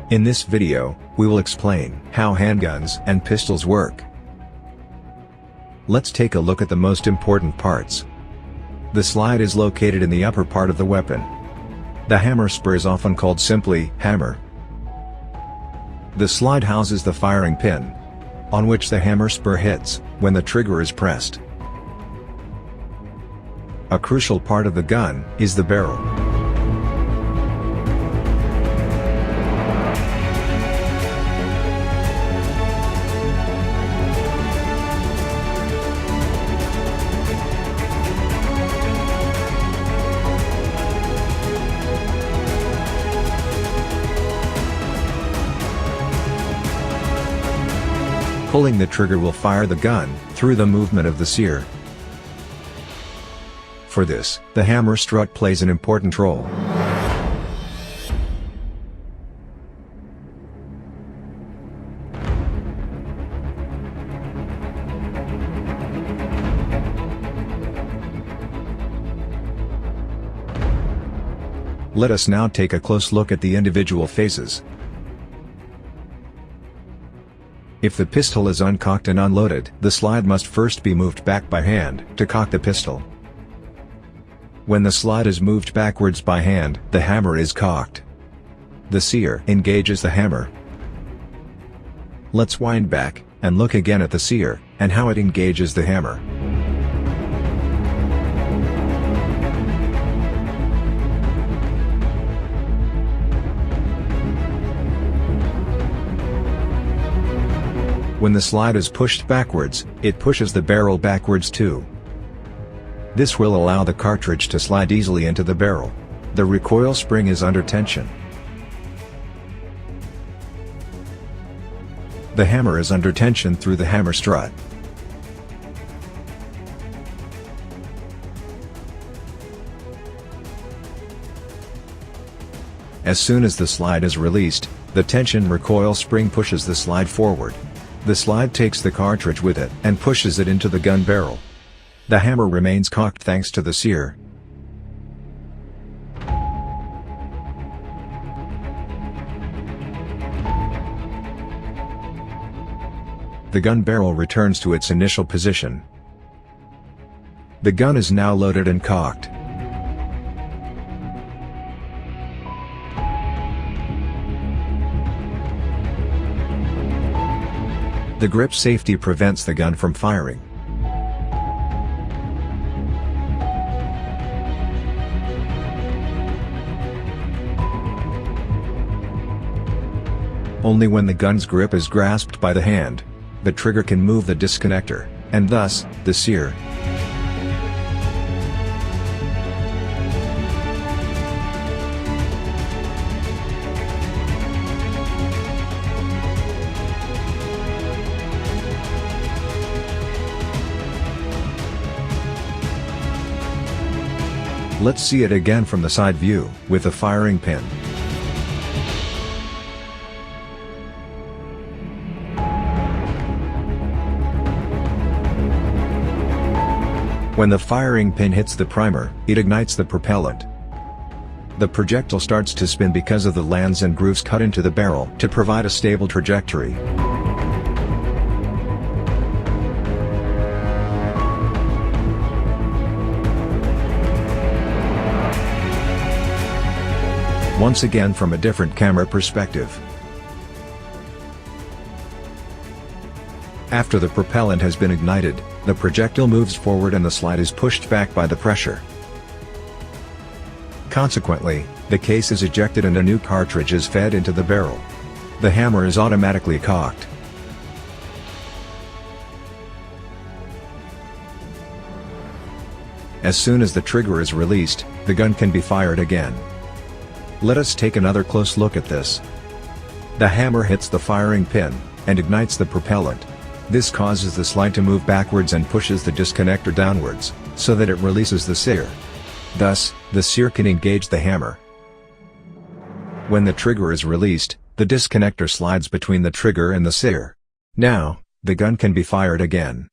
In this video, we will explain how handguns and pistols work. Let's take a look at the most important parts. The slide is located in the upper part of the weapon. The hammer spur is often called simply hammer. The slide houses the firing pin, on which the hammer spur hits when the trigger is pressed. A crucial part of the gun is the barrel. Pulling the trigger will fire the gun through the movement of the sear. For this, the hammer strut plays an important role. Let us now take a close look at the individual phases. If the pistol is uncocked and unloaded, the slide must first be moved back by hand to cock the pistol. When the slide is moved backwards by hand, the hammer is cocked. The sear engages the hammer. Let's wind back and look again at the sear and how it engages the hammer. When the slide is pushed backwards, it pushes the barrel backwards too. This will allow the cartridge to slide easily into the barrel. The recoil spring is under tension. The hammer is under tension through the hammer strut. As soon as the slide is released, the tension recoil spring pushes the slide forward. The slide takes the cartridge with it and pushes it into the gun barrel. The hammer remains cocked thanks to the sear. The gun barrel returns to its initial position. The gun is now loaded and cocked. The grip safety prevents the gun from firing. Only when the gun's grip is grasped by the hand, the trigger can move the disconnector, and thus, the sear. Let's see it again from the side view, with the firing pin. When the firing pin hits the primer, it ignites the propellant. The projectile starts to spin because of the lands and grooves cut into the barrel to provide a stable trajectory. Once again from a different camera perspective. After the propellant has been ignited, the projectile moves forward and the slide is pushed back by the pressure. Consequently, the case is ejected and a new cartridge is fed into the barrel. The hammer is automatically cocked. As soon as the trigger is released, the gun can be fired again. Let us take another close look at this. The hammer hits the firing pin and ignites the propellant. This causes the slide to move backwards and pushes the disconnector downwards, so that it releases the sear. Thus, the sear can engage the hammer. When the trigger is released, the disconnector slides between the trigger and the sear. Now, the gun can be fired again.